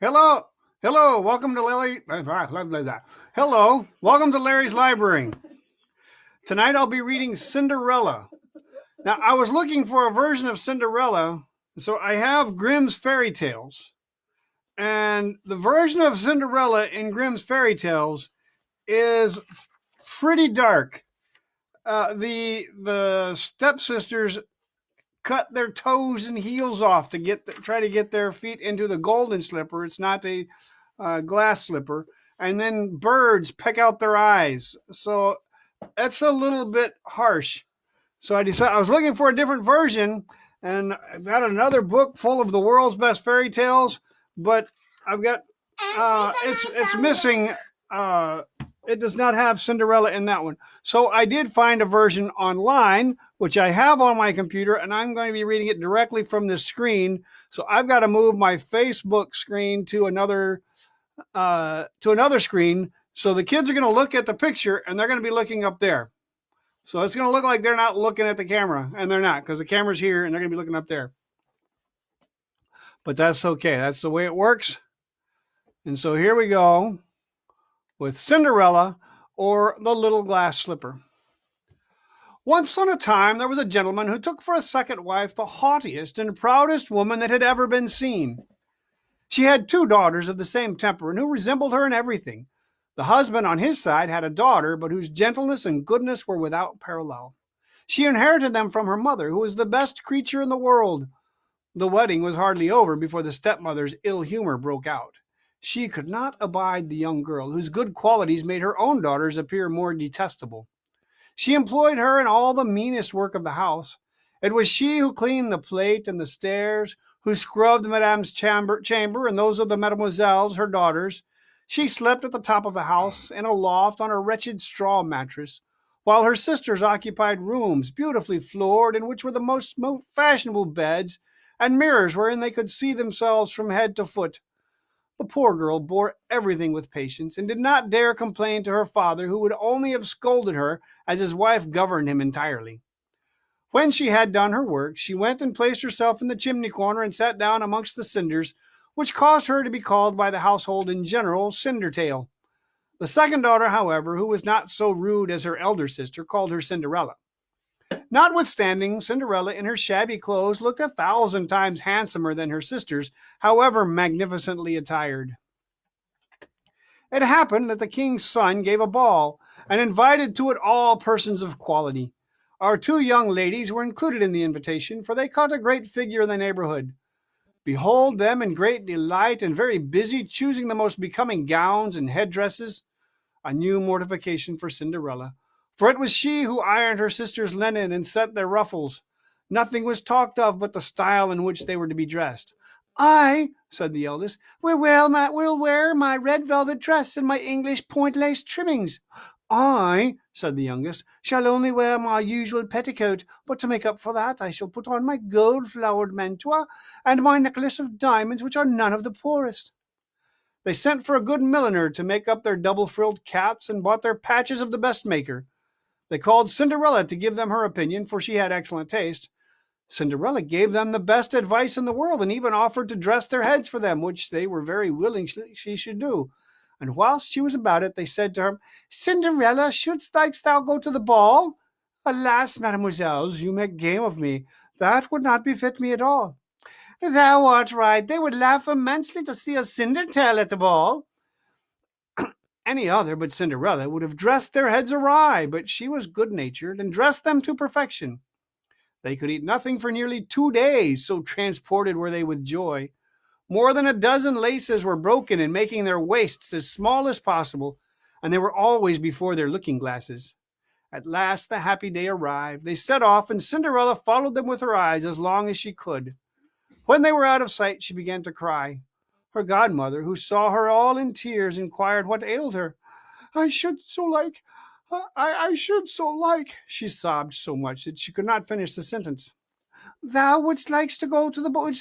Hello, hello. Welcome to Larry. Hello, welcome to Larry's Library. Tonight I'll be reading Cinderella. Now I was looking for a version of Cinderella, so I have Grimm's fairy tales, and the version of Cinderella in Grimm's fairy tales is pretty dark. The stepsisters cut their toes and heels off to try to get their feet into the golden slipper. It's not a glass slipper. And then birds peck out their eyes. So that's a little bit harsh. So I decided I was looking for a different version, and I've got another book full of the world's best fairy tales, but I've got it's missing. It does not have Cinderella in that one. So I did find a version online, which I have on my computer, and I'm going to be reading it directly from the screen. So I've got to move my Facebook screen to another screen. So the kids are going to look at the picture, and they're going to be looking up there. So it's going to look like they're not looking at the camera, and they're not, because the camera's here, and they're going to be looking up there. But that's okay. That's the way it works. And so here we go with Cinderella, or the Little Glass Slipper. Once on a time there was a gentleman who took for a second wife the haughtiest and proudest woman that had ever been seen. She had two daughters of the same temper, and who resembled her in everything. The husband on his side had a daughter, but whose gentleness and goodness were without parallel. She inherited them from her mother, who was the best creature in the world. The wedding was hardly over before the stepmother's ill humor broke out. She could not abide the young girl, whose good qualities made her own daughters appear more detestable. She employed her in all the meanest work of the house. It was she who cleaned the plate and the stairs, who scrubbed Madame's chamber and those of the Mademoiselles, her daughters. She slept at the top of the house, in a loft, on a wretched straw mattress, while her sisters occupied rooms beautifully floored, in which were the most fashionable beds, and mirrors wherein they could see themselves from head to foot. The poor girl bore everything with patience, and did not dare complain to her father, who would only have scolded her, as his wife governed him entirely. When she had done her work, she went and placed herself in the chimney corner, and sat down amongst the cinders, which caused her to be called by the household in general Cindertail. The second daughter, however, who was not so rude as her elder sister, called her Cinderella. Notwithstanding, Cinderella in her shabby clothes looked 1,000 times handsomer than her sisters, however magnificently attired. It happened that the king's son gave a ball, and invited to it all persons of quality. Our two young ladies were included in the invitation, for they caught a great figure in the neighborhood. Behold them in great delight, and very busy choosing the most becoming gowns and headdresses. A new mortification for Cinderella, for it was she who ironed her sisters' linen and set their ruffles. Nothing was talked of but the style in which they were to be dressed. "I," said the eldest, "will wear my red velvet dress and my English point lace trimmings." "I," said the youngest, "shall only wear my usual petticoat, but to make up for that I shall put on my gold-flowered mantua and my necklace of diamonds, which are none of the poorest." They sent for a good milliner to make up their double-frilled caps, and bought their patches of the best maker. They called Cinderella to give them her opinion, for she had excellent taste. Cinderella gave them the best advice in the world, and even offered to dress their heads for them, which they were very willing she should do. And whilst she was about it, they said to her, "Cinderella, shouldst thou go to the ball?" "Alas, mademoiselles, you make game of me. That would not befit me at all." "Thou art right. They would laugh immensely to see a Cindertail at the ball." Any other but Cinderella would have dressed their heads awry, but she was good natured, and dressed them to perfection. They could eat nothing for nearly 2 days, so transported were they with joy. More than a dozen laces were broken in making their waists as small as possible, and they were always before their looking glasses. At last the happy day arrived. They set off, and Cinderella followed them with her eyes as long as she could. When they were out of sight, she began to cry. Her godmother, who saw her all in tears, inquired what ailed her. "I should so like, I should so like," she sobbed so much that she could not finish the sentence. "Thou wouldst like to go to the ball,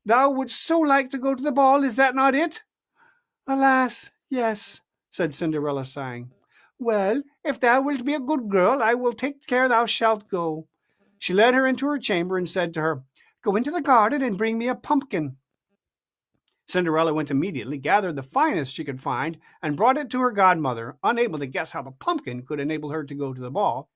thou wouldst so like to go to the ball, is that not it?" "Alas, yes," said Cinderella, sighing. "Well, if thou wilt be a good girl, I will take care thou shalt go." She led her into her chamber, and said to her, "Go into the garden and bring me a pumpkin." Cinderella went immediately, gathered the finest she could find, and brought it to her godmother, unable to guess how the pumpkin could enable her to go to the ball.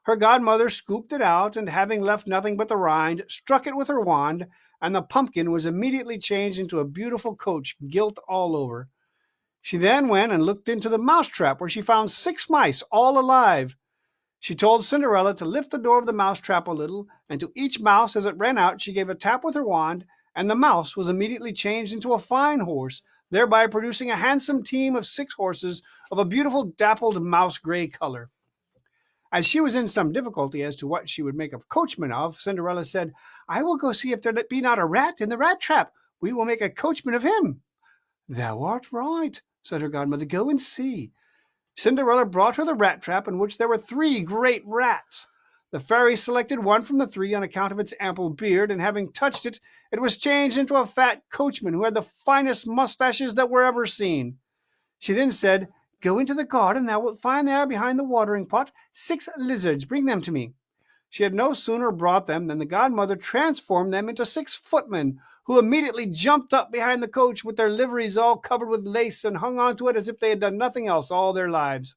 Her godmother scooped it out, and having left nothing but the rind, struck it with her wand, and the pumpkin was immediately changed into a beautiful coach, gilt all over. She then went and looked into the mousetrap, where she found 6 mice, all alive. She told Cinderella to lift the door of the mousetrap a little, and to each mouse as it ran out she gave a tap with her wand, and the mouse was immediately changed into a fine horse, thereby producing a handsome team of 6 horses of a beautiful dappled mouse gray color. As she was in some difficulty as to what she would make a coachman of, Cinderella said, "I will go see if there be not a rat in the rat trap. We will make a coachman of him." "Thou art right," said her godmother. "Go and see." Cinderella brought her the rat trap, in which there were 3 great rats. The fairy selected one from the 3 on account of its ample beard, and having touched it, it was changed into a fat coachman who had the finest mustaches that were ever seen. She then said, "Go into the garden, thou wilt find there behind the watering pot 6 lizards. Bring them to me." She had no sooner brought them than the godmother transformed them into 6 footmen, who immediately jumped up behind the coach with their liveries all covered with lace and hung onto it as if they had done nothing else all their lives.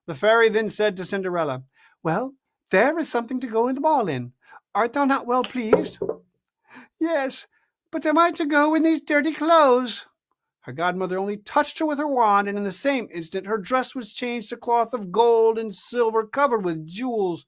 The fairy then said to Cinderella, "Well, there is something to go in the ball in. Art thou not well pleased?" "Yes, but am I to go in these dirty clothes?" Her godmother only touched her with her wand, and in the same instant her dress was changed to cloth of gold and silver covered with jewels.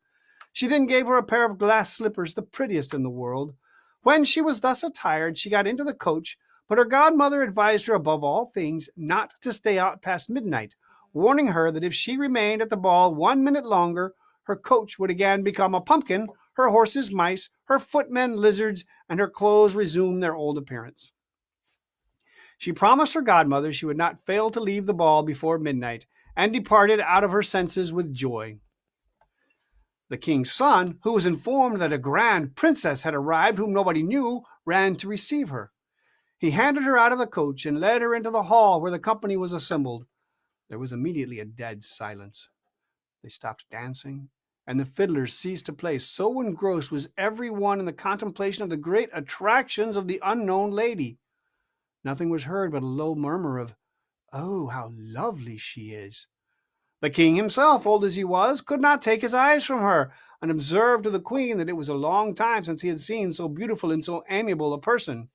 She then gave her a pair of glass slippers, the prettiest in the world. When she was thus attired, she got into the coach, but her godmother advised her above all things not to stay out past midnight, warning her that if she remained at the ball 1 minute longer, her coach would again become a pumpkin, her horses mice, her footmen lizards, and her clothes resume their old appearance. She promised her godmother she would not fail to leave the ball before midnight, and departed out of her senses with joy. The king's son, who was informed that a grand princess had arrived whom nobody knew, ran to receive her. He handed her out of the coach and led her into the hall where the company was assembled. There was immediately a dead silence. They stopped dancing, and the fiddlers ceased to play, so engrossed was every one in the contemplation of the great attractions of the unknown lady. Nothing was heard but a low murmur of, "Oh, how lovely she is!" The king himself, old as he was, could not take his eyes from her, and observed to the queen that it was a long time since he had seen so beautiful and so amiable a person.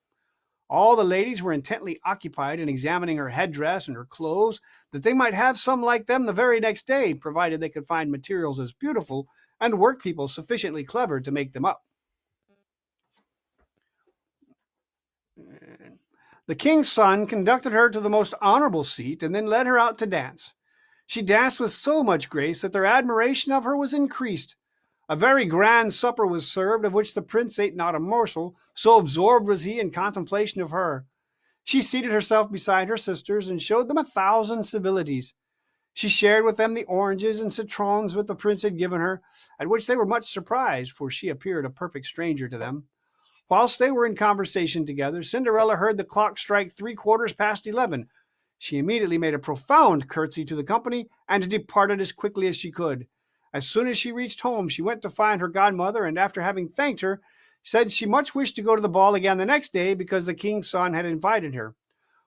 All the ladies were intently occupied in examining her headdress and her clothes, that they might have some like them the very next day, provided they could find materials as beautiful and workpeople sufficiently clever to make them up. The king's son conducted her to the most honorable seat, and then led her out to dance. She danced with so much grace that their admiration of her was increased. A very grand supper was served, of which the prince ate not a morsel, so absorbed was he in contemplation of her. She seated herself beside her sisters, and showed them 1,000 civilities. She shared with them the oranges and citrons which the prince had given her, at which they were much surprised, for she appeared a perfect stranger to them. Whilst they were in conversation together, Cinderella heard the clock strike 11:15. She immediately made a profound curtsy to the company, and departed as quickly as she could. As soon as she reached home, she went to find her godmother, and after having thanked her, said she much wished to go to the ball again the next day, because the king's son had invited her.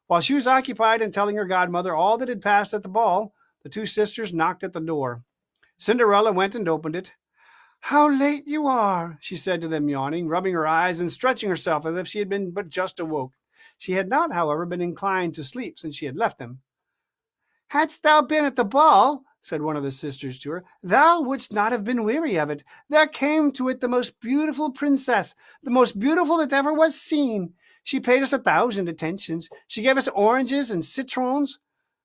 While she was occupied in telling her godmother all that had passed at the ball, the 2 sisters knocked at the door. Cinderella went and opened it. "How late you are," she said to them, yawning, rubbing her eyes, and stretching herself as if she had been but just awoke. She had not, however, been inclined to sleep since she had left them. "Hadst thou been at the ball," said one of the sisters to her, "thou wouldst not have been weary of it. There came to it the most beautiful princess, the most beautiful that ever was seen. She paid us 1,000 attentions. She gave us oranges and citrons."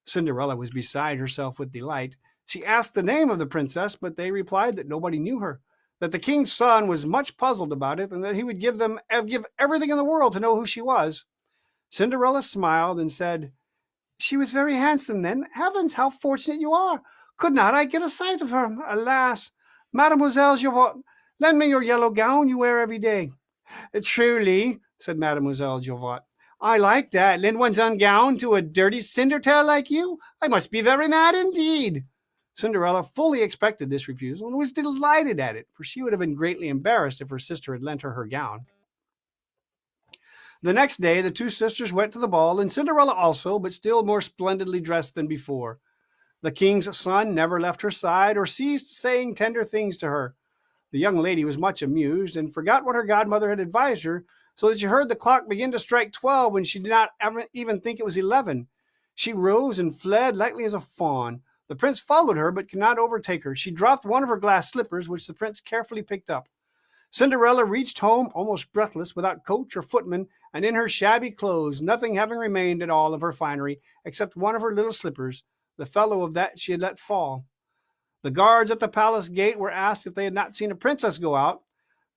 Cinderella was beside herself with delight. She asked the name of the princess, but they replied that nobody knew her, that the king's son was much puzzled about it, and that he would give everything in the world to know who she was. Cinderella smiled and said, "She was very handsome, then. Heavens, how fortunate you are! Could not I get a sight of her? Alas! Mademoiselle Javotte, lend me your yellow gown you wear every day." "Truly," said Mademoiselle Javotte, "I like that. Lend one's own gown to a dirty cinder-tail like you? I must be very mad indeed." Cinderella fully expected this refusal, and was delighted at it, for she would have been greatly embarrassed if her sister had lent her her gown. The next day, the two sisters went to the ball, and Cinderella also, but still more splendidly dressed than before. The king's son never left her side or ceased saying tender things to her. The young lady was much amused and forgot what her godmother had advised her, so that she heard the clock begin to strike 12 when she did not even think it was 11. She rose and fled lightly as a fawn. The prince followed her but could not overtake her. She dropped one of her glass slippers, which the prince carefully picked up. Cinderella reached home almost breathless, without coach or footman, and in her shabby clothes, nothing having remained at all of her finery except one of her little slippers, the fellow of that she had let fall. The guards at the palace gate were asked if they had not seen a princess go out.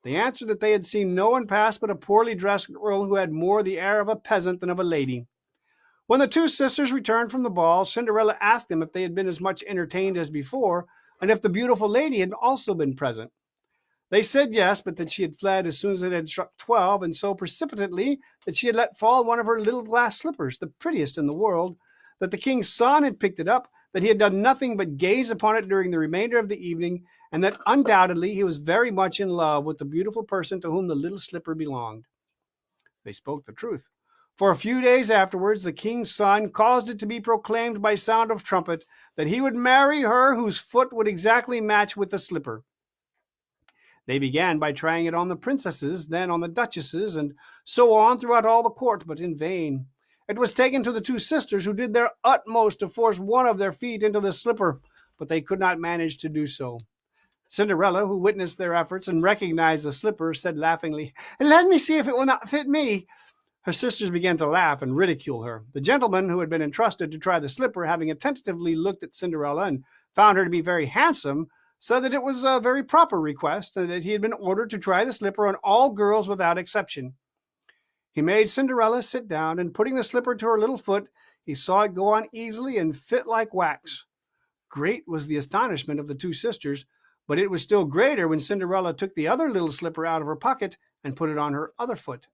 They answered that they had seen no one pass but a poorly dressed girl who had more the air of a peasant than of a lady. When the two sisters returned from the ball, Cinderella asked them if they had been as much entertained as before, and if the beautiful lady had also been present. They said yes, but that she had fled as soon as it had struck 12, and so precipitately that she had let fall one of her little glass slippers, the prettiest in the world, that the king's son had picked it up, that he had done nothing but gaze upon it during the remainder of the evening, and that undoubtedly he was very much in love with the beautiful person to whom the little slipper belonged. They spoke the truth. For a few days afterwards, the king's son caused it to be proclaimed by sound of trumpet that he would marry her whose foot would exactly match with the slipper. They began by trying it on the princesses, then on the duchesses, and so on throughout all the court, but in vain. It was taken to the two sisters, who did their utmost to force one of their feet into the slipper, but they could not manage to do so. Cinderella, who witnessed their efforts and recognized the slipper, said laughingly, "Let me see if it will not fit me." Her sisters began to laugh and ridicule her. The gentleman who had been entrusted to try the slipper, having attentively looked at Cinderella and found her to be very handsome, said that it was a very proper request, and that he had been ordered to try the slipper on all girls without exception. He made Cinderella sit down, and putting the slipper to her little foot, he saw it go on easily and fit like wax. Great was the astonishment of the two sisters, but it was still greater when Cinderella took the other little slipper out of her pocket and put it on her other foot.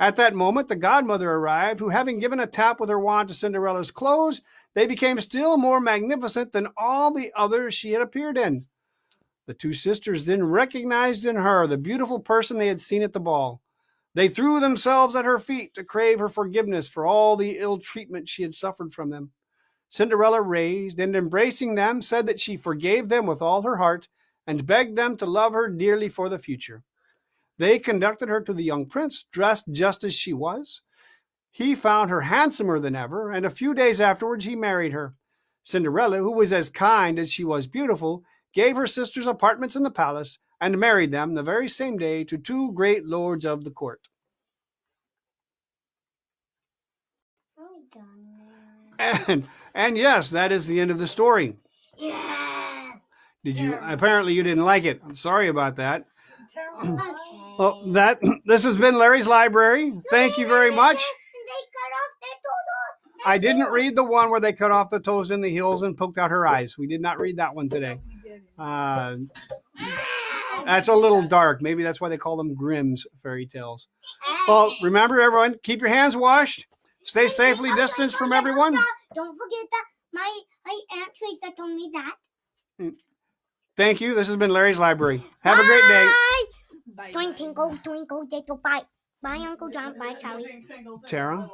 At that moment the godmother arrived, who, having given a tap with her wand to Cinderella's clothes, they became still more magnificent than all the others she had appeared in. The two sisters then recognized in her the beautiful person they had seen at the ball. They threw themselves at her feet to crave her forgiveness for all the ill treatment she had suffered from them. Cinderella raised, and embracing them, said that she forgave them with all her heart, and begged them to love her dearly for the future. They conducted her to the young prince, dressed just as she was. He found her handsomer than ever, and a few days afterwards he married her. Cinderella, who was as kind as she was beautiful, gave her sisters apartments in the palace, and married them the very same day to two great lords of the court. And yes, that is the end of the story. Yeah. Did you? Apparently you didn't like it. I'm sorry about that. Okay. Well, this has been Larry's Library. Thank you very much. They cut off their toes. I didn't read the one where they cut off the toes in the heels and poked out her eyes. We did not read that one today. That's a little dark. Maybe that's why they call them Grimm's fairy tales. Well, remember, everyone, keep your hands washed. Stay safely distanced from everyone. Don't forget that my Aunt Teresa told me that. Thank you. This has been Larry's Library. Have a great day. Bye. Twinkle, twinkle, little bye. Bye, Uncle John. Bye, Charlie. Tara?